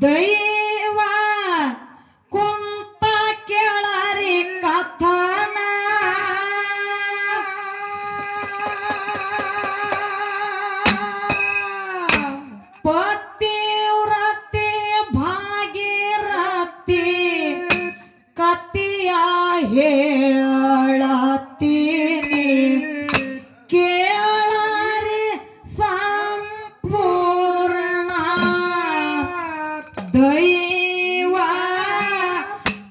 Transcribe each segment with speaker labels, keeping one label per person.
Speaker 1: ದೈವ ಕುಂತ ಕೇಳರಿ ಕಥನ ಪತಿವ್ರತೆ ಭಾಗೀರಥಿ ಕತಿಯ ಹೇಳತ್ತೀನಿ ಕೇಳರಿ ಸಂಪೂರ್ಣ ದೈವ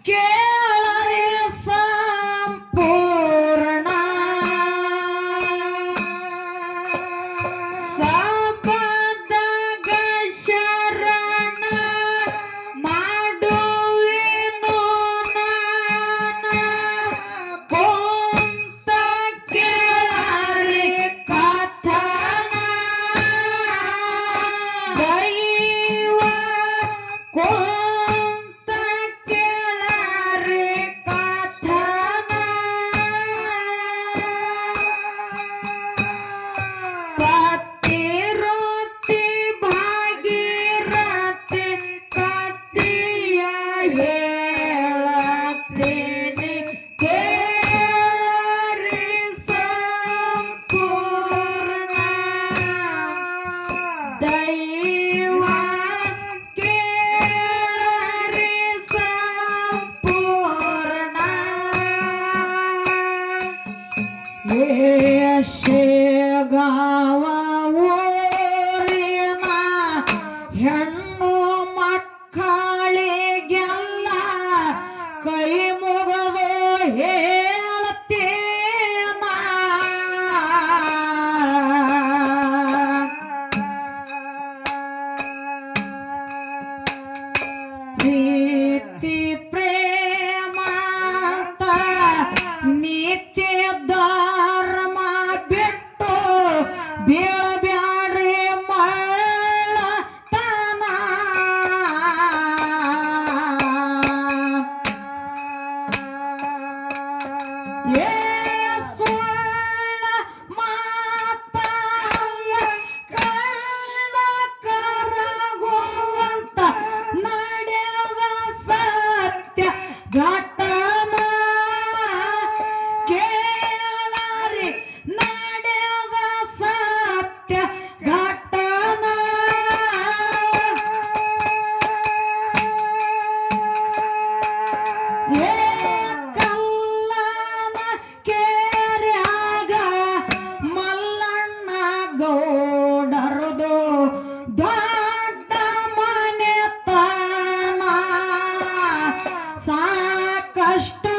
Speaker 1: ಕೇಳರಿ ಸಂಪೂರ್ಣ ಸಪದಗ ಶರಣ ಮಾಡುವೆನು ನಾನ ಕುಂತ ಕೇಳರಿ ಕಥನ ದೈವ ಕುಂತ ಕೇಳರಿ ಕಥನ ಪತಿವ್ರತೆ ಭಾಗೀರಥಿ ಕಥೆಯ ಹೇಳತ್ತೀನಿ ಕೇಳರಿ ಸಂಪೂರ್ಣ ದೈವ ಕೇಳರಿ ಸಂಪೂರ್ಣ ಯಶಗಾವ ಊರಿನ ಹೆಣ್ಣು ಮಕ್ಕಳಿಗೆಲ್ಲ ಕೈ ಮುಗದು ಹೇಳ್ತೇನ ಪ್ರೀತಿ ಪ್ರೇಮ ಅಂತ ನಿತ್ಯ ಧರ್ಮ ಬಿಟ್ಟು ಬೀಳಬ್ಯಾಡ್ರಿ ಮಳ್ಳತನ ಏ ಸುಳ್ಳ ಮಾತಲ್ಲ ಕಳ್ಳ ಕರಗುವಂತ ನಡೆವ ಸತ್ಯ ಘಟನ ಕೇಳರಿ ನಡೆವ ಸತ್ಯ ಘಟನ ಏ ಕಲ್ಲನ ಕೆರ್ಯಾಗ ಮಲ್ಲಣ್ಣ ಗೌಡರದು ದೊಡ್ಡ ಮನೆತನ ಸಾಕಷ್ಟು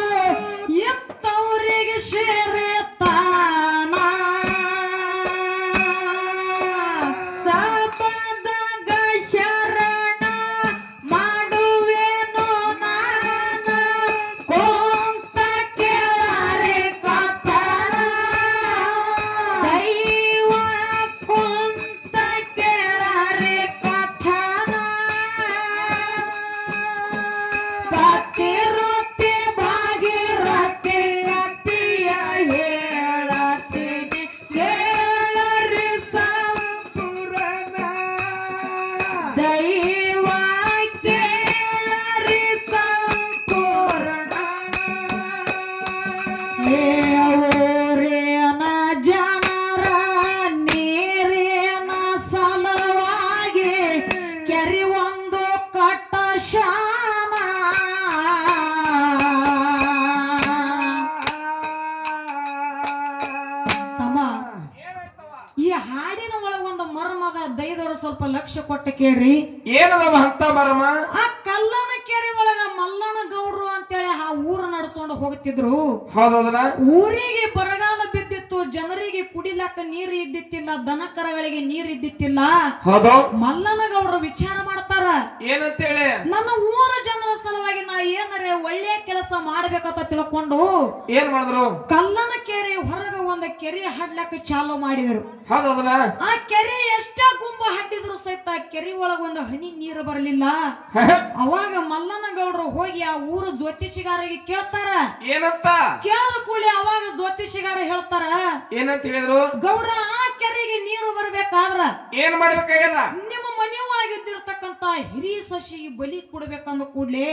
Speaker 1: ಇತ್ತವರಿಗೆ ಸೇರಿತಾನ ಸಪದಗ ಶರಣ ಮಾಡುವೆನು ನಾನ ಕುಂತ ಕೇಳರಿ ಕಥನ ದೈವ ಕುಂತ ಕೇಳರಿ ಕಥನ ಪತಿವ್ರತೆ ಭಾಗೀರಥಿ ಅತಿಯ ಹೇಳತ್ತೀನಿ ಕೇಳರಿ ಸಂಪೂರ್ಣ ದೈವ ಕೇಳರಿ ಸಂಪೂರ್ಣ ಏ ಊರಿನ ಜನರ ನೀರಿನ ಸಲುವಾಗಿ ಕೆರೆ ಒಂದು ಕಟ್ಟ ಶಾನ ತಮ್ಮ ಈ ಹಾಡಿನ ಒಳಗೊಂದು ಮರ್ಮದ ದೈವರು ಸ್ವಲ್ಪ ಲಕ್ಷ್ಯ ಕೊಟ್ಟು ಕೇಳ್ರಿ
Speaker 2: ಏನದವ ಅಂತ ಮರಮ
Speaker 1: ಆ ಕಲ್ಲನ ಕೆರೆ ಒಳಗ ಮಲ್ಲಣ್ಣ ಗೌಡ್ರು ಅಂತೇಳಿ ಆ ಊರು ನಡೆಸ್ಕೊಂಡು ಹೋಗ್ತಿದ್ರು
Speaker 2: ಹೌದೌದಲ್ಲ
Speaker 1: ಊರಿಗೆ ಬರಗಾಲ ಬಿದ್ದಿತ್ತು ಜನರಿಗೆ ಕುಡಿಲಕ್ಕ ನೀರು ಇದ್ದಿತ್ತಿಲ್ಲ ದನ ಕರಗಳಿಗೆ ನೀರು ಇದ್ದಿತ್ತಿಲ್ಲ
Speaker 2: ಹೌದು
Speaker 1: ಮಲ್ಲನ ಗೌಡ್ರು ವಿಚಾರ ಮಾಡ್ತಾರ
Speaker 2: ಏನಂತೇಳಿ
Speaker 1: ನನ್ನ ಊರ ಜನರ ಸಲುವಾಗಿ ನಾ ಏನರೇ ಒಳ್ಳೆಯ ಕೆಲಸ ಮಾಡ್ಬೇಕಂತ ತಿಳ್ಕೊಂಡು
Speaker 2: ಏನ್ ಮಾಡಿದ್ರು
Speaker 1: ಕಲ್ಲನ ಕೆರೆ ಹೊರಗ ಒಂದು ಕೆರೆ ಹಾಡ್ಲಕ್ಕ ಚಾಲು ಮಾಡಿದರು
Speaker 2: ಹೌದೌದಲ್ಲ
Speaker 1: ಆ ಕೆರೆ ಎಷ್ಟ ಗುಂಬ ಹಾಕಿದ್ರು ಸಹಿತ ಕೆರೆ ಒಳಗ ಒಂದು ಹನಿ ನೀರು ಬರಲಿಲ್ಲ ಅವಾಗ ಮಲ್ಲನ ಗೌಡ್ರು ಹೋಗಿ ಆ ಊರು ಜ್ಯೋತಿಷಿಗಾರಿಗೆ ಕೇಳ್ತಾರ
Speaker 2: ಏನಂತ
Speaker 1: ಕೇಳದ ಕೂಡಲೇ ಅವಾಗ ಜ್ಯೋತಿಷಿಗಾರ ಹೇಳ್ತಾರ
Speaker 2: ಏನಂತ ಹೇಳಿದ್ರು
Speaker 1: ಗೌಡ್ರ ಆ ಕೆರೆಗೆ ನೀರು ಬರ್ಬೇಕಾದ್ರ
Speaker 2: ಏನ್ ಮಾಡ್ಬೇಕಾಗ್ಯದ
Speaker 1: ನಿಮ್ಮ ಮನೆ ಒಳಗಿದ್ದಿರ್ತಕ್ಕಂತ ಹಿರಿ ಸೊಸಿಗೆ ಬಲಿ ಕೊಡ್ಬೇಕಂದ ಕೂಡ್ಲೆ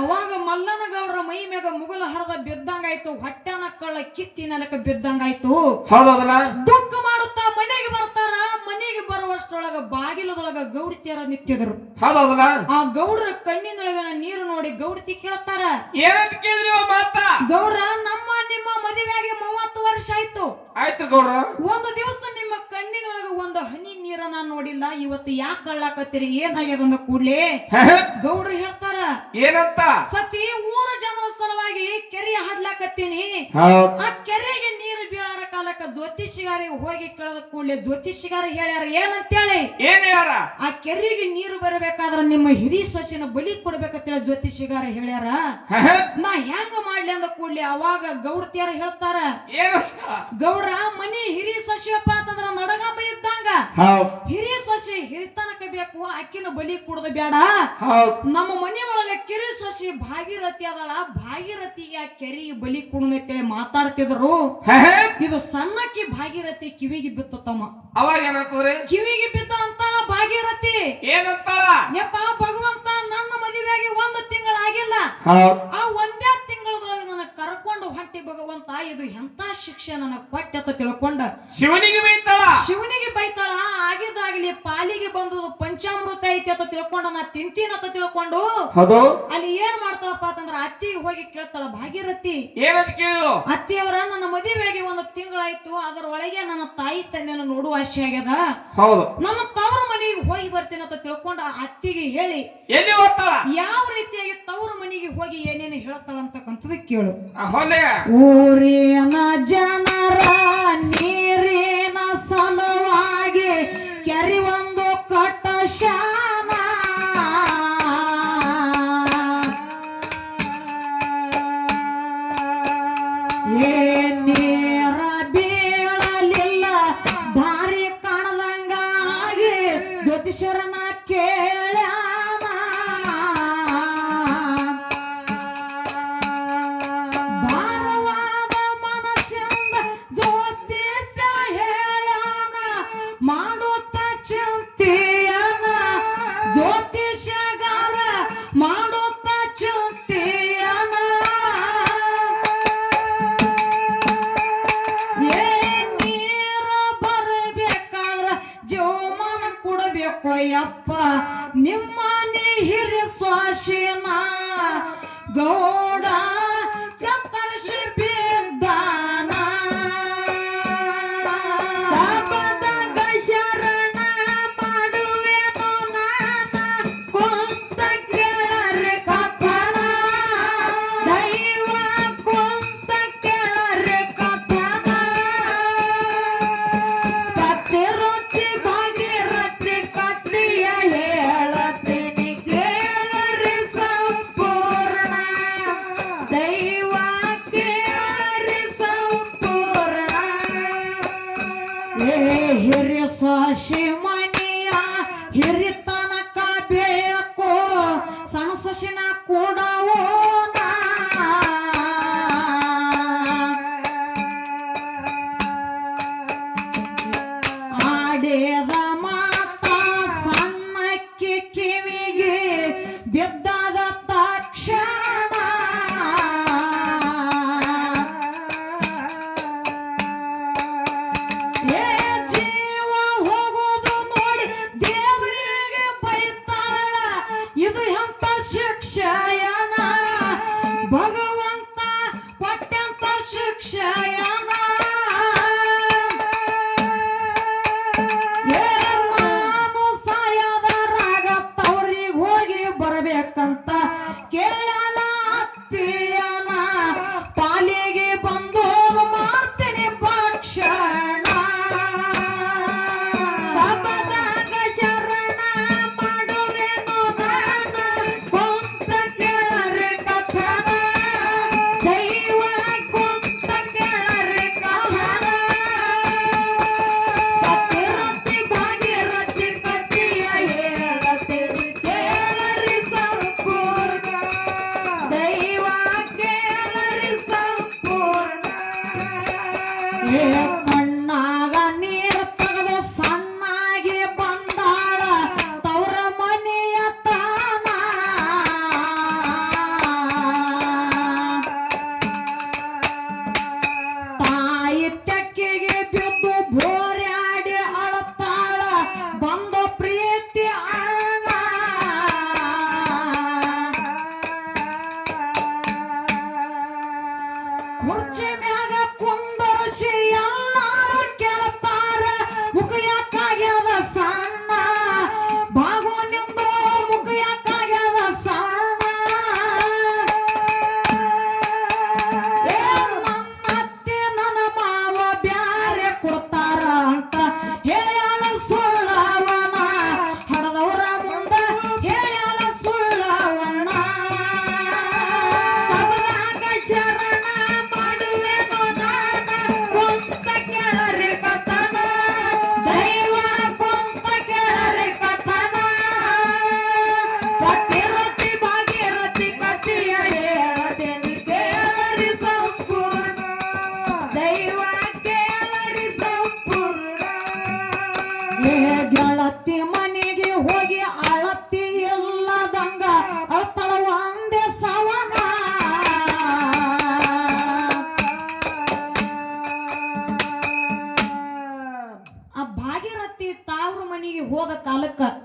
Speaker 1: ಅವಾಗ ಮಲ್ಲನ ಗೌಡ್ರ ಮೈ ಮ್ಯಾಗ ಮುಗಲ ಹರದ ಬಿದ್ದಂಗಾಯ್ತು, ಹೊಟ್ಟೆನ ಕಳ್ಳ ಕಿತ್ತಿ ನೆಲಕ ಬಿದ್ದಂಗಾಯ್ತು.
Speaker 2: ಹೌದಲ್ಲ,
Speaker 1: ದುಃಖ ಮಾಡುತ್ತಾ ಮನೆಗೆ ಬರ್ತಾರ. ಮನೆಗೆ ಬರುವಷ್ಟರೊಳಗ ಬಾಗಿಲದೊಳಗ ಗೌಡತಿಯರ ನಿಂತಿದ್ರು.
Speaker 2: ಹೌದಲ್ಲ,
Speaker 1: ಆ ಗೌಡ್ರ ಕಣ್ಣಿನೊಳಗನ ನೀರು ನೋಡಿ ಗೌಡತಿ ಕೇಳ್ತಾರ,
Speaker 2: ಏನಂತ ಕೇಳಿದ್ರಿ ಮಾತ?
Speaker 1: ಗೌಡ್ರ, ನಿಮ್ಮ ಮದುವೆಯಾಗಿ 30 ವರ್ಷ ಆಯ್ತು.
Speaker 2: ಆಯ್ತು ಗೌಡ್ರ,
Speaker 1: ಒಂದು ದಿವಸ ನಿಮ್ಮ ಕಣ್ಣಿನೊಳಗ ಒಂದು ಹನಿ ನೀರ ನಾನ್ ನೋಡಿಲ್ಲ, ಇವತ್ತು ಯಾಕೆ ಕಳ್ಳಾಕತ್ತೀರಿ, ಏನಾಗ್ಯದಂದ ಕೂಡ್ಲೆ ಗೌಡ್ರು ಹೇಳ್ತಾರ,
Speaker 2: ಏನಂತ?
Speaker 1: ಸತಿ ಊರ ಜನರ ಸಲುವಾಗಿ ಕೆರೆ ಹಾಡ್ಲಾಕತ್ತೀನಿ. ಆ ಕೆರೆಗೆ ನೀರು ಬೀಳಾರ ಕಾಲಕ್ಕ ಜ್ಯೋತಿಷಿಗಾರಿಗೆ ಹೋಗಿ ಕೇಳದ ಕೂಡ್ಲೆ ಜ್ಯೋತಿಷಿಗಾರ ಹೇಳ್ಯಾರ ಏನಂತೇಳಿ,
Speaker 2: ಏನ್ ಹೇಳ್ಯಾರ?
Speaker 1: ಆ ಕೆರೆಗೆ ನೀರು ಬರಬೇಕಾದ್ರ ನಿಮ್ಮ ಹಿರಿ ಸೊಸಿನ ಬಲಿ ಕೊಡ್ಬೇಕಂತೇಳಿ ಜ್ಯೋತಿಷಿಗಾರ ಹೇಳ್ಯಾರ. ನಾ ಹೆಂಗ ಮಾಡ್ಲಿ ಅಂದ ಕೂಡ್ಲೆ ಅವಾಗ ಗೌಡ್ತಿಯರ ಹೇಳ್ತಾರ,
Speaker 2: ಏನಂತ?
Speaker 1: ಗೌಡ್ರ, ಮನಿ ಹಿರಿ ಸೊಸಿಯಪ್ಪ ಅಂತಂದ್ರ ನಡಗಂಬ ಇದ್ದಂಗ. ಹಿರಿ ಸೊಸಿ ಹಿರಿತನಕ ಬೇಕು, ಅಕ್ಕಿನ ಬಲಿ ಕೊಡದ ಬೇಡ. ನಮ್ಮ ಮನಿ ಒಳಗ ಕಿರಿ ಸೊಸಿ ಭಾಗೀರಥಿ ಅದಳ, ಭಾಗೀರಥಿಗೆ ಆ ಕೆರೆಗೆ ಬಲಿ ಕೊಡಂತೇಳಿ ಮಾತಾಡ್ತಿದ್ರು. ಇದು ಸಣ್ಣಕ್ಕಿ ಭಾಗೀರಥಿ ಕಿವಿಗೆ ಬಿತ್ತು ತಮ್ಮ.
Speaker 2: ಅವಾಗ ಏನಂತದ್ರಿ?
Speaker 1: ಕಿವಿಗೆ ಬಿದ್ದ ಅಂತ ಭಾಗೀರಥಿ
Speaker 2: ಏನಂತಾಳ?
Speaker 1: ಯಪ್ಪ ಭಗವಂತ, ನನ್ನ ಮದುವೆಯಾಗಿ 1 ತಿಂಗಳಾಗಿಲ್ಲ, ಆ ಒಂದೇ ತಿಂಗಳದೊಳಗೆ ನನಗೆ ಕರ್ಕೊಂಡು ಹೊಂಟಿ ಭಗವಂತ, ಇದು ಎಂತ ಶಿಕ್ಷೆ ನನಗೆ ಕೊಟ್ಟೆತ ತಿಳ್ಕೊಂಡ
Speaker 2: ಶಿವನಿಗೆ ಬೈತಾಳ.
Speaker 1: ಶಿವನಿಗೆ ಬೈತಾಳ. ಆಗಿದ್ದಾಗಲಿ ಪಾಲಿಗೆ ಬಂದು ಪಂಚಾಮೃತ ಐತಿ ಅಂತ ತಿಳ್ಕೊಂಡ ನಾ ತಿಂತೀನಂತ ತಿಳ್ಕೊಂಡು ಅಲ್ಲಿ ಏನ್ ಮಾಡ್ತಾಳಪ್ಪ ಅಂತಂದ್ರ ಅತ್ತಿಗೆ ಹೋಗಿ ಕೇಳ್ತಾಳ, ಭಾಗೀರಥಿ
Speaker 2: ಏನಂತ ಕೇಳು?
Speaker 1: ಅತ್ತಿಯವರ, ನನ್ನ ಮದುವೆಯಾಗಿ 1 ತಿಂಗಳಾಯ್ತು, ಅದರ ಒಳಗೆ ನನ್ನ ತಾಯಿ ತಂದೆನ ನೋಡುವ ಆಸೆ ಆಗ್ಯದ, ನನ್ನ ತವರ ಮನೆಗೆ ಹೋಗಿ ಬರ್ತೀನಿ ಅಂತ ತಿಳ್ಕೊಂಡ ಅತ್ತಿಗೆ ಹೇಳಿ
Speaker 2: ಎಲ್ಲಿ ಹೋಗ್ತಾಳ,
Speaker 1: ಯಾವ ರೀತಿಯಾಗಿ ತವರ ಮನೆಗೆ ಹೋಗಿ ಏನೇನು ಹೇಳ್ತಾಳ ಅಂತಕ್ಕಂಥದ್ದು ಕೇಳು. ಊರಿನ ಜನರ ನೀರಿನ ಸಲುವಾಗಿ ಕೆರೆ ಒಂದು ಕಟ್ಟಶಾನ, ನೀರ ಬೀಳಲಿಲ್ಲ ದಾರಿ ಕಾಣದಂಗಾಗಿ ಜ್ಯೋತಿಷರನ ಕೇಳ್ಯಾನ. ಭಾರವಾದ ಮನಸ್ಸಿಂದ ಜ್ಯೋತಿಷ ಹೇಳ್ಯಾನ, ಮಾಡುತ್ತ ಚಿಂತೆಯನ ಜ್ಯೋತಿಷಗಾರ ಮಾಡುತ್ತ ಚಿಂತೆಯನ. ನೀರ ಬರಬೇಕಾದ್ರ ಜೀವಮಾನ ಕೊಡಬೇಕು ಯಪ್ಪ, ನಿಮ್ಮ ಹಿರಿ ಸ್ವಾಶಿನ ಗೌಡ ಸತ್ತರಿಸಿ ಬಿದ್ದಾನ. ಶರಣ ಮಾಡುವೆನು ನಾನ ಕುಂತ ಕೇಳರೆ ಕಥನ, ದೈವ ಕುಂತ ಕೇಳರೆ ಕಥನ. ಕತ್ತಿರುಚಿ ಭಾಗೀರಥಿ ಕತ್ತಿಯ ಹೇಳತೀನಿ ಕೇಳರಿ ಸಂಪೂರ್ಣ, ದೈವ ಕೇಳರಿ ಸಂಪೂರ್ಣ. ಹಿರಿ ಸೊಸಿ ಮನೆಯ ಹಿರಿತನಕ ಬೇಕು, ಸಣ್ಣ ಸೊಸಿನ ಕೊಡವೋ ಆಡೇದ ಮಾತ ಸಣ್ಣಕ್ಕಿ ಕಿವಿಗೆ ಬಿದ್ದಾದ ತಕ್ಷಣ ಜೀವ ಹೋಗೋದು ನೋಡಿ ದೇವರಿಗೆ ಬೈತಾಳ, ಇದು ಎಂತ ಶಿಕ್ಷೆಯನ ಭಗವಂತ ಕೊಟ್ಟಂತ ಶಿಕ್ಷೆಯನ. ನಾನು ಸಾಯದರಾಗ ತವರಿಗೆ ಹೋಗಿ ಬರಬೇಕಂತ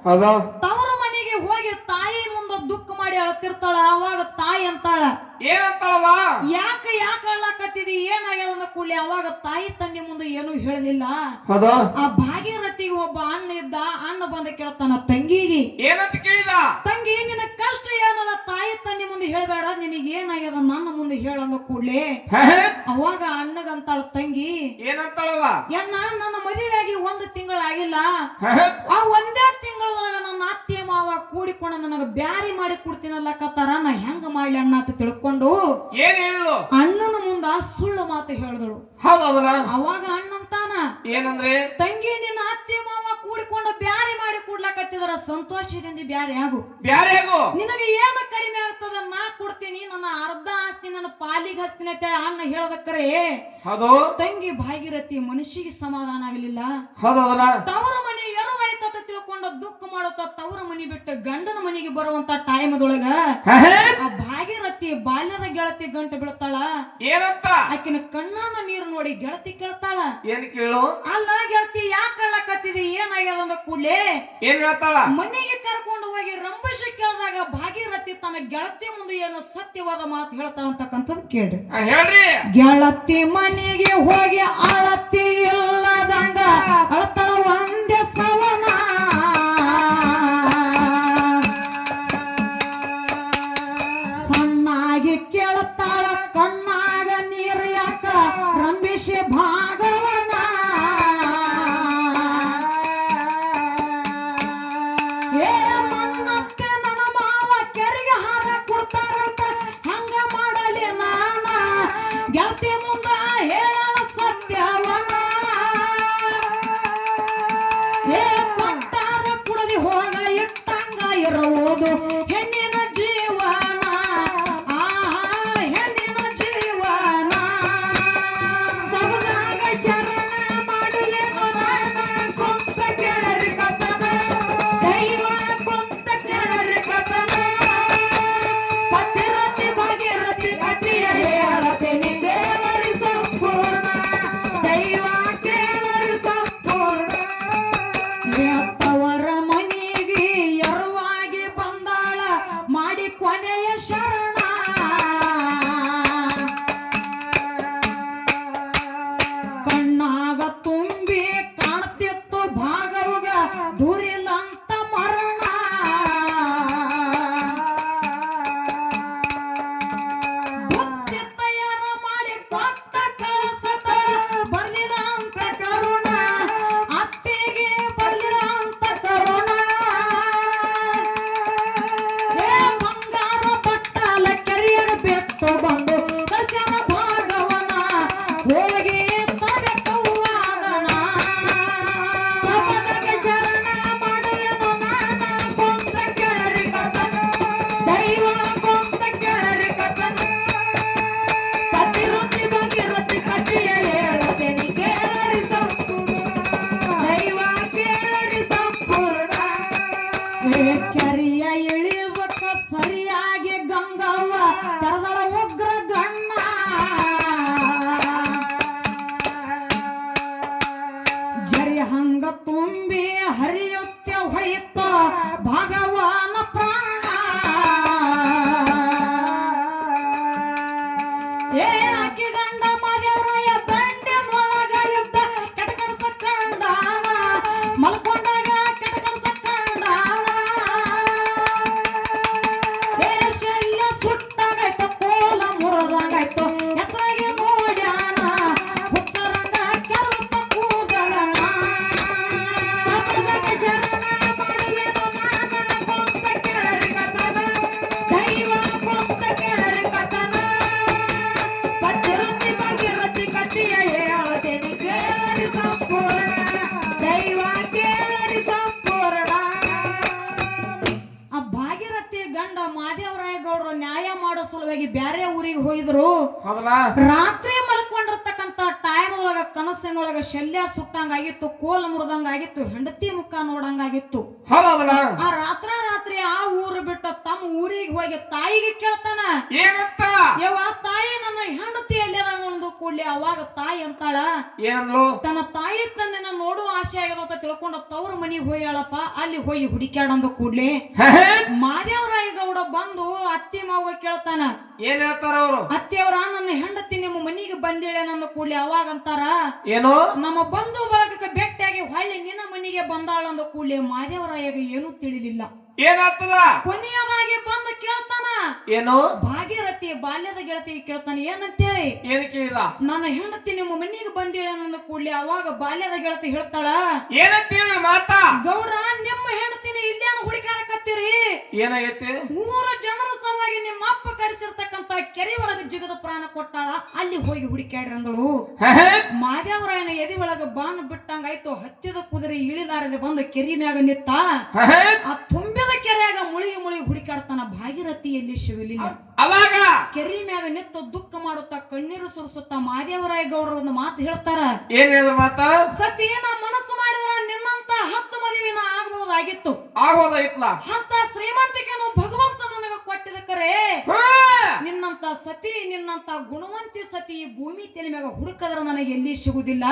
Speaker 1: ತವರ ಮನೆಗೆ ಹೋಗಿ ತಾಯಿ ಮುಂದೆ ದುಃಖ ಮಾಡಿ ಅಳತಿರ್ತಾಳ. ಅವಾಗ ತಾಯಿ ಅಂತಾಳ,
Speaker 2: ಏನಂತಾಳವ?
Speaker 1: ಯಾಕ ಅಳ್ಳಾಕತ್ತಿದಿ, ಏನಾಗ್ಯದ ಅಂದ ಕೂಡಲೇ ಅವಾಗ ತಾಯಿ ತಂದೆ ಮುಂದೆ ಏನು ಹೇಳಲಿಲ್ಲ. ಆ ಭಾಗೀರಥಿಗೆ ಒಬ್ಬ ಅಣ್ಣ ಇದ್ದ. ಅಣ್ಣ ಬಂದ ಕೇಳ್ತಾನ ತಂಗಿಗೆ,
Speaker 2: ಏನಂತ ಕೇಳಿದ?
Speaker 1: ತಂಗಿ ನಿನ್ನ ಕಷ್ಟ ಏನದ ತಾಯಿ ತಂದೆ ಮುಂದೆ ಹೇಳ್ಬೇಡ, ನಿನಗೆ ಏನಾಗ್ಯದ ನನ್ನ ಮುಂದೆ ಹೇಳಂದ ಕೂಡ್ಲೆ ಅವಾಗ ಅಣ್ಣಗಂತಾಳ ತಂಗಿ,
Speaker 2: ಏನಂತಾಳವ?
Speaker 1: ಅಣ್ಣ ನನ್ನ ಮದುವೆಯಾಗಿ 1 ತಿಂಗಳಾಗಿಲ್ಲ. ಆ 1 ತಿಂಗಳೊಳಗ ನನ್ನ ಅತ್ತೆ ಮಾವ ಕೂಡಿಕೊಂಡು ನನಗ ಬ್ಯಾರಿ ಮಾಡಿ ಕೊಡ್ತೀನಲ್ಲಕತ್ತಾರ, ನಾ ಹೆಂಗ ಮಾಡ್ಲಿ ಅಣ್ಣ ಅಂತ ತಿಳ್ಕೊಂಡು
Speaker 2: ಏನ್ ಹೇಳಿದ್ರು?
Speaker 1: ಅಣ್ಣನ ಮುಂದ ಸುಳ್ಳು ಮಾತು ಹೇಳಿದಳು. ಅವಾಗ ಅಣ್ಣಂತಾನ,
Speaker 2: ಏನಂದ್ರೆ?
Speaker 1: ತಂಗಿ ನಿನ್ನ ಅತ್ತೆ ಮಾವ ಕೂಡಿಕೊಂಡು ಬ್ಯಾರಿ ಮಾಡಿ ಕೊಡ್ಲಕತ್ತಿದಾರ, ಸಂತೋಷದಿಂದ ಬ್ಯಾರಿ ಆಗು. ನಿನಗೆ ಏನು ಕಡಿಮೆ ಆಗ್ತದ ನಾ ಕೊಡ್ತೀನಿ, ನನ್ನ ಅರ್ಧ ಆಸ್ತಿ ನನ್ನ ಪಾಲಿಗೆ ಹಸ್ತೀನಿ ಅಂತ ಅಣ್ಣ ಹೇಳದಕ್ಕರೆ ತಂಗಿ ಭಾಗೀರಥಿ ಮನುಷ್ಯಗೆ ಸಮಾಧಾನ ಆಗಲಿಲ್ಲ. ತವರ ಮನೆ ಎರವಾಯ್ತ ತಿಳ್ಕೊಂಡ ದುಃಖ ಮಾಡುತ್ತ ತವರ ಮನಿ ಬಿಟ್ಟು ಗಂಡನ ಮನೆಗೆ ಬರುವಂತ ಟೈಮದೊಳಗ ಆ ಭಾಗೀರಥಿ ಬಾಲ್ಯದ ಗೆಳತಿ ಗಂಟು ಬೀಳ್ತಾಳ.
Speaker 2: ಏನಂತ?
Speaker 1: ಆಕಿನ ಕಣ್ಣಾನ ನೀರು ನೋಡಿ ಗೆಳತಿ ಕೇಳ್ತಾಳ,
Speaker 2: ಏನ್ ಕೇಳು?
Speaker 1: ಅಲ್ಲ ಗೆಳತಿ ಯಾಕ ಕಳ್ಳಕತ್ತಿದಿ, ಏನಾಗ್ಯದ ಅಂದ ಕೂಡ್ಲೆ
Speaker 2: ಏನ್ ಹೇಳ್ತಾಳ?
Speaker 1: ಮನೆಗೆ ಕರ್ಕೊಂಡು ಹೋಗಿ ರಂಭಸಿ ಕೇಳಿದಾಗ ಭಾಗೀರಥಿ ತನ್ನ ಗೆಳತಿ ಮುಂದೆ ಏನು ಸತ್ಯವಾದ ಮಾತು ಹೇಳ್ತಾಳ ಅಂತಕ್ಕಂಥದ್ದು ಕೇಳ್ರಿ.
Speaker 2: ಹೇಳ್ರಿ.
Speaker 1: ಗೆಳತಿ ಮನೆಗೆ ಹೋಗಿ ಅಳತಿ ಇಲ್ಲದಂಗ ಅಳತಾಳ ಒಂದೇ ಸವನ, ಸಣ್ಣಾಗಿ ಕೇಳ್ತಾಳ ಕಣ್ಣಾಗ ನೀರು ಯಾಕ ರಂಭಿಸಿ ಭಾಗವನ, ಏ ನನ್ನತ್ತೆ ನನ್ನ ಮಾವ ಕೆರೆಗೆ ಹಾರ ಕೊಡ್ತಾರಂತ ಹಂಗ ಮಾಡಲಿ ನಾನ, ಗೆಳತಿ ಮುಂದ ಹೇಳಣ ಸತ್ಯವನ, ಏ ಕೊಟ್ಟಾರ ಕುಡದಿ ಹೋಗ ಇಟ್ಟಂಗ ಇರುವುದು ಹೆಣ್ಣಿನ ಜೀವನ, ಹೆಣ್ಣಿನ ಜೀವನ, ಸಬದಾಗ ಚರಣ ಮಾಡಲಿ ಕೊಂತ ಕೆಳರಿ ಕಥನ, ದೈವ ಕೊಂತ ಕೆಳರಿ ಕಥನ, ಪತಿರತಿ ಭಾಗೀರಥಿ ಕಥೆಯ ಹೇಳತೆ ನಿಂದೇವರಿ ಸಂಪೂರ್ಣ, ದೈವ ಕೇಳರಿ ಸಂಪೂರ್ಣ, ತವರ ಮನೆಗೆ ಎರವಾಗಿ ಬಂದಾಳ ಮಾಡಿ ಕೊನೆಯ ಶರಣ, ಕಣ್ಣಾಗ ತುಂಬಿ ಕಾಣ್ತಿತ್ತು ಭಾಗವಗ ದೂರಿಲ್ಲಂತ ಮರಣ, ಬುದ್ಧಿ ತಯಾರ ಮಾಡಿ ಕೊಟ್ಟ ಕಳಸತ ಬರ್ಲಿಲ್ಲ ಅಂತ ಕರುಣ, ಅತ್ತಿಗೆ ಬರ್ಲಿಲ್ಲ ಅಂತ ಕರುಣ, ಏ ಬಂಗಾರ ಪಟ್ಟಲ ಕೆರಿಯರ ಬೆಟ್ಟು ಬಂದು ಕಸನ ಭಾಗವನ ಹೋಗಿ ತಲೆ ಕವ್ವಾದನ, ಸಬದಗ ಚರಣ ಮಾಡಲೆನು ನಾನ ಕೊಂತ ಕೆಳರಿ ಕಥನ, ದೈವ ಕೊಂತ ಕೆಳರಿ ಕಥನ, ಪತಿರತಿ ಭಾಗೀರಥಿ ಕಥೆಯ ಹೇಳತೇನೆ ಕೇಳರಿ ಸಂಪೂರ್ಣ, ದೈವ ಕೇಳರಿ ಸಂಪೂರ್ಣ, ಕೆರೆಯ ಇಳಿವಕ್ಕ ಸರಿಯಾಗಿ ಗಂಗವ್ವ ತೆರೆದಳ ಉಗ್ರ ಗಣ್ಣ, ಜರಿ ಹಂಗ ತುಂಬಿ ಹರಿಯುತ್ತ ಹೋಯಿತ ಭಗವಾನ ಪ್ರಾಣ, ಏ ಆಕಿ ಗಂಡ ಮಾದೇವರಾಯ ದಂಡಿನೊಳಗ ಯುದ್ಧ ಕೆಟಕನಸ ಕಂಡಾನ, ಮಲ್ಕೊಂಡಾಗ ಕೆಟಕನಸ ಕಂಡಾನ, ಏ ಶಲ್ಯ ಸುಟ್ಟಾಗಾಯ್ತು ಕೋಲ ಮುರಿದಾಗಾಯ್ತು ಎತ್ತಾಗಿ ನೋಡ್ಯಾನ, ಹುತ್ತರಂಗ ಕೆರವತ್ತ ಕೂದಲನ, ಸಬದಗ ಚರಣ ಮಾಡಲೆನು ನಾನ ಕೊಂತ ಕೆಳರಿ ಕಥನ, ದೈವ ಕೊಂತ ಕೆಳರಿ ಕಥನ, ಪತಿರತಿ ಭಾಗೀರಥಿ ಕಥೆಯ ಹೇಳತೇನೆ ಕೇಳರಿ ಸಂಪೂರ್ಣ, ದೈವ ಕೇಳರಿ ಸಂಪೂರ್ಣ. ಆ ಭಾಗೀರಥಿ ಗಂಡ ಮಾದೇವರಾಯ ಗೌಡರು ನ್ಯಾಯ ಮಾಡೋ ಸಲುವಾಗಿ ಬ್ಯಾರೆ ಊರಿಗೆ ಹೋಗಿದ್ರು. ರಾತ್ರಿ ಮಲ್ಕೊಂಡಿರ್ತಕ್ಕಂತ ಟೈಮ್ ಒಳಗ ಕನಸಿನೊಳಗ ಶಲ್ಯ ಸುಟ್ಟಂಗಾಗಿತ್ತು, ಕೋಲ್ ಮುರಿದಂಗಾಗಿತ್ತು, ಹೆಂಡತಿ ಮುಖ ನೋಡಂಗಾಗಿತ್ತು. ಆ ರಾತ್ರಿ ಆ ಊರು ಬಿಟ್ಟು ತಮ್ಮ ಊರಿಗೆ ಹೋಗಿ ತಾಯಿಗೆ ಕೇಳ್ತಾನ,
Speaker 2: ಏನಂತ?
Speaker 1: ಯವ್ವ ತಾಯಿ ನನ್ನ ಹೆಂಡತಿ ಎಲ್ಲಿ ಒಂದು ಕೂಡ್ಲೆ ಅವಾಗ ತಾಯಿ ಅಂತಾಳ
Speaker 2: ಏನಂದ್ಲು
Speaker 1: ತನ್ನ ತಾಯಿ ತಂದೆನ ನೋಡುವ ಆಸೆ ಆಗ್ಯದ ಅಂತ ತಿಳ್ಕೊಂಡ ತವ್ರ ಮನಿಗೆ ಹೋಗ್ಯಾಳಪ್ಪ ಅಲ್ಲಿ ಹೋಗಿ ಹುಡುಕ್ಯಾಡಂದ ಕೂಡ್ಲೆ ಮಾದೇವರಾಯ ಗೌಡ ಬಂದು ಅತ್ತಿ ಮಾವ ಕೇಳ್ತಾನ
Speaker 2: ಏನ್ ಹೇಳ್ತಾರ ಅವರು
Speaker 1: ಅತ್ತಿಯವರ ನನ್ನ ಹೆಂಡತಿ ನಿಮ್ಮ ಮನಿಗೆ ಬಂದಿಳೇನಂದ ಕೂಡ್ಲೆ ಅವಾಗ ಅಂತಾರ
Speaker 2: ಏನು
Speaker 1: ನಮ್ಮ ಬಂಧು ಬಳಗಕ್ಕೆ ಭೇಟಿಯಾಗಿ ಹೊಳ್ಳಿ ನಿನ್ನ ಮನಿಗೆ ಬಂದಾಳಂದ ಕೂಡ್ಲೆ ಮಾದೇವರಾಯಗ ಏನೂ ತಿಳಿಲಿಲ್ಲ
Speaker 2: ಏನಾಗ್ತದ
Speaker 1: ಕೊನೆಯದಾಗಿ ಬಂದು ಕೇಳ್ತಾನ
Speaker 2: ಏನು
Speaker 1: ಭಾಗೀರಥಿ ಬಾಲ್ಯದ ಗೆಳತಿ ಕೇಳ್ತಾನ ಏನಂತೇಳಿ
Speaker 2: ಏನ್ ಕೇಳಿದ
Speaker 1: ನನ್ನ ಹೆಂಡತಿ ನಿಮ್ಮ ಮನಿಗೆ ಬಂದಿಳೇನಂದ ಕೂಡ್ಲೆ ಅವಾಗ ಬಾಲ್ಯದ ಗೆಳತಿ ಹೇಳ್ತಾಳ
Speaker 2: ಏನಂತ ಹೇಳಿ ಮಾತಾ
Speaker 1: ಗೌಡ್ರ ನಿಮ್ಮ ಹೆಂಡತಿನ ಇಲ್ಲೇನ ಹುಡುಕಾಡಕತ್ತೀರಿ
Speaker 2: ಏನಾಗೈತಿ
Speaker 1: 3 ಜನರ ಸಲುವಾಗಿ ನಿಮ್ಮ ಅಪ್ಪ ಕಡಿಸಿರ್ತಕ್ಕಂತ ಕೆರೆ ಒಳಗ ಜಿಗದ ಪ್ರಾಣ ಕೊಟ್ಟಾಳ ಅಲ್ಲಿ ಹೋಗಿ ಹುಡುಕ್ಯಾಡ್ರಿ ಅಂದಳು ಮಾದೇವರಾಯನ ಎದಿ ಒಳಗ ಬಾಣ ಬಿಟ್ಟಂಗಾಯ್ತು ಹತ್ತಿದ ಕುದುರೆ ಇಳಿದಾರದೆ ಬಂದು ಕೆರಿ ಮ್ಯಾಗ ನಿತ್ತ ಆ ತುಂಬಿದ ಕೆರೆಯಾಗ ಮುಳುಗಿ ಹುಡುಕಾಡ್ತಾನ ಭಾಗೀರಥಿಯಲ್ಲಿ ಸಿಗಲಿಲ್ಲ
Speaker 2: ಅವಾಗ
Speaker 1: ಕೆರಿ ಮ್ಯಾಗ ನಿತ್ತು ದುಃಖ ಮಾಡುತ್ತಾ ಕಣ್ಣೀರು ಸುರಿಸುತ್ತಾ ಮಾದೇವರಾಯ ಗೌಡರ ಒಂದು ಮಾತು ಹೇಳ್ತಾರ
Speaker 2: ಏನ್ ಹೇಳಿದ್ರ ಮಾತಾ
Speaker 1: ಸತಿ ನಾ ಮನಸ್ಸು ಮಾಡಿದ್ರ ನಿನ್ನಂತ 10 ಮದುವೆ ನಾ ಆಗಬಹುದಾಗಿತ್ತು
Speaker 2: ಆಗೋದಾಯ್ತಲ್ಲ
Speaker 1: ಅಂತ ಶ್ರೀಮಂತಿಕೆನು ಭಗವಂತ ನನಗ ಕೊಟ್ಟಿದ ಕರೆ ನಿನ್ನಂತ ಸತಿ ನಿನ್ನಂತ ಗುಣವಂತಿ ಸತಿ ಈ ಭೂಮಿ ತಲೆ ಮ್ಯಾಗ ಹುಡುಕದ್ರ ನನಗೆ ಎಲ್ಲಿ ಸಿಗುದಿಲ್ಲ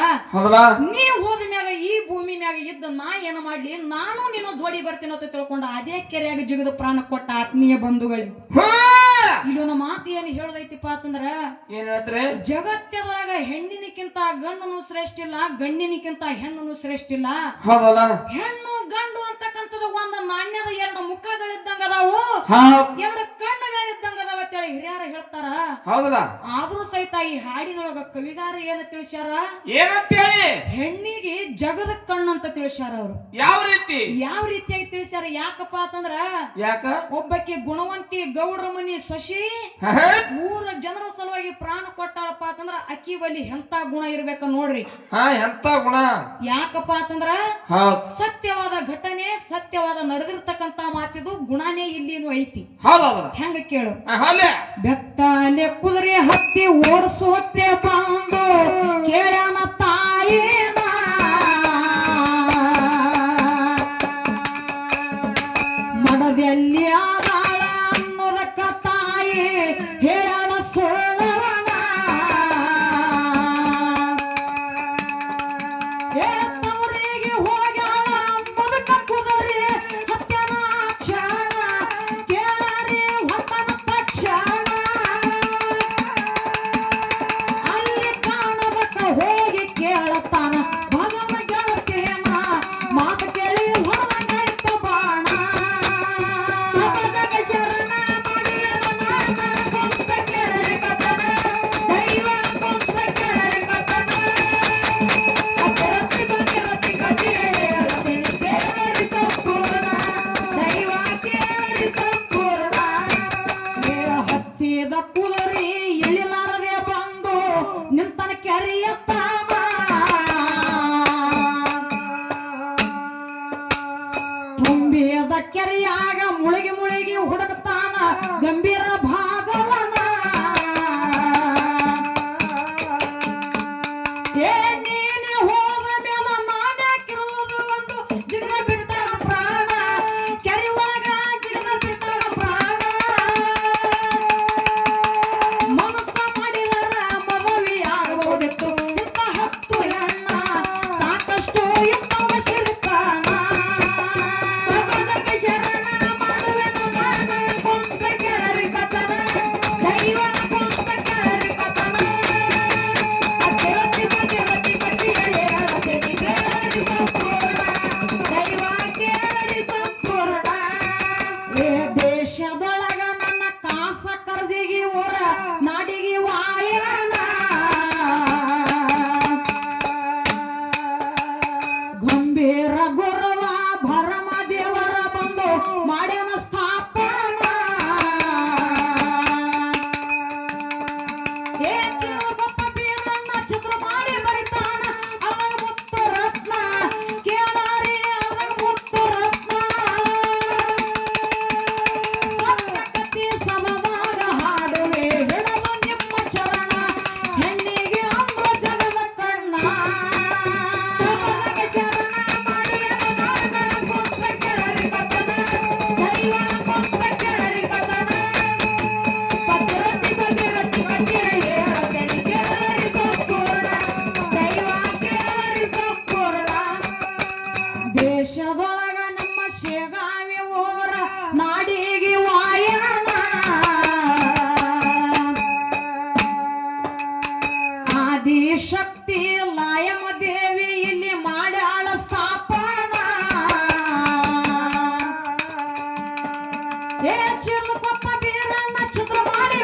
Speaker 1: ನೀ ಹೋದ ಮ್ಯಾಗ ಈ ಭೂಮಿ ಮ್ಯಾಗ ಇದ್ದ ನಾ ಏನ್ ಮಾಡ್ಲಿ ನಾನು ನಿನ್ನ ಜೋಡಿ ಬರ್ತೀನಿ ಅಂತ ತಿಳ್ಕೊಂಡ ಅದೇ ಕೆರೆಯಾಗ ಜಿಗದ ಪ್ರಾಣ ಕೊಟ್ಟ ಆತ್ಮೀಯ ಬಂಧುಗಳಿಗೆ ಇಲ್ಲೊಂದು ಮಾತು ಏನು ಹೇಳದೈತಿಪ್ಪ ಅಂತಂದ್ರ
Speaker 2: ಏನ್ ಹೇಳ್ತಾರೆ
Speaker 1: ಜಗತ್ತದೊಳಗ ಹೆಣ್ಣಿನಕ್ಕಿಂತ ಗಂಡನು ಶ್ರೇಷ್ಠ ಇಲ್ಲ ಗಂಡಿನಕ್ಕಿಂತ ಹೆಣ್ಣನು ಶ್ರೇಷ್ಠ ಇಲ್ಲ
Speaker 2: ಹೌದಲ್ಲ
Speaker 1: ಹೆಣ್ಣು ಗಂಡು ಅಂತಕ್ಕಂಥದ್ದು ಒಂದು ನಾಣ್ಯದ 2 ಮುಖಗಳಿದ್ದಂಗ ಅದಾವು 2 ಕಣ್ಣುಗಳಿದ್ದಂಗ ಅದಾವ ಅಂತೇಳಿ ಹಿರಿಯರ ಹೇಳ್ತಾರ
Speaker 2: ಹೌದಲ್ಲ
Speaker 1: ಆದ್ರೂ ಸಹಿತ ಈ ಹಾಡಿನೊಳಗ ಕವಿಗಾರ ಏನ ತಿಳಿಸ್ಯಾರ
Speaker 2: ಏನಂತೇಳಿ
Speaker 1: ಹೆಣ್ಣಿಗೆ ಜಗದ ಕಣ್ಣು ಅಂತ ತಿಳಿಸ್ಯಾರ ಅವರು
Speaker 2: ಯಾವ
Speaker 1: ರೀತಿಯಾಗಿ ತಿಳಿಸ್ಯಾರ ಯಾಕಪ್ಪ ಅಂತಂದ್ರ
Speaker 2: ಯಾಕ
Speaker 1: ಒಬ್ಬಕ್ಕೆ ಗುಣವಂತಿ ಗೌಡ್ರ ಮನಿ ಸೊಸಿ 3 ಜನರ ಸಲುವಾಗಿ ಪ್ರಾಣ ಕೊಟ್ಟಾಳಪ್ಪ ಅಂತಂದ್ರ ಅಕ್ಕಿ ಬಲಿ ಎಂತ ಗುಣ ಇರ್ಬೇಕ ನೋಡ್ರಿ
Speaker 2: ಎಂತ ಗುಣ
Speaker 1: ಯಾಕಪ್ಪ ಅಂತಂದ್ರ ಸತ್ಯವಾದ ಘಟನೆ ಸತ್ಯವಾದ ನಡೆದಿರ್ತಕ್ಕಂತ ಮಾತಿದು ಗುಣನೇ ಇಲ್ಲಿನೂ ಐತಿ ಹೆಂಗ ಕೇಳು ಬೆತ್ತಲೆ ಕುದುರೆ ಹತ್ತಿ ಓಡಿಸೋತ್ತೆ ಬಂದು ಕೇಳನ ತಾಯಿನ ಮಡದಲ್ಲಿ ಆದಾಳ ಅನ್ನೋದಕ್ಕ ತಾಯಿ ಹೇಳನ ಸೋಳವನ ತವರಿಗೆ ಹೋಗ್ಯಾಳ ಅನ್ನೋದಕ್ಕ ಕುದುರೆ ಹತ್ಯನ ಕ್ಷಣ ಕೇಳರಿ ಹೊತ್ತನ ತಕ್ಷಣ ಅಲ್ಲಿ ಕಾಣದಕ್ಕ ಹೋಗಿ ಕೇಳತಾನ ಭಗವನ ಗೆಳತಿಯನ ಮಾತು ಕೇಳಿ ಹೊರಗಾಯ್ತು ಬಾಣ ಜಗ ಚರಣ ಮಾಡಿಯನ ಏ ಚಿರ್ಲು ಕೊಪ್ಪ ಬೀರಣ್ಣ ಚಿತ್ರ ಮಾಡಿ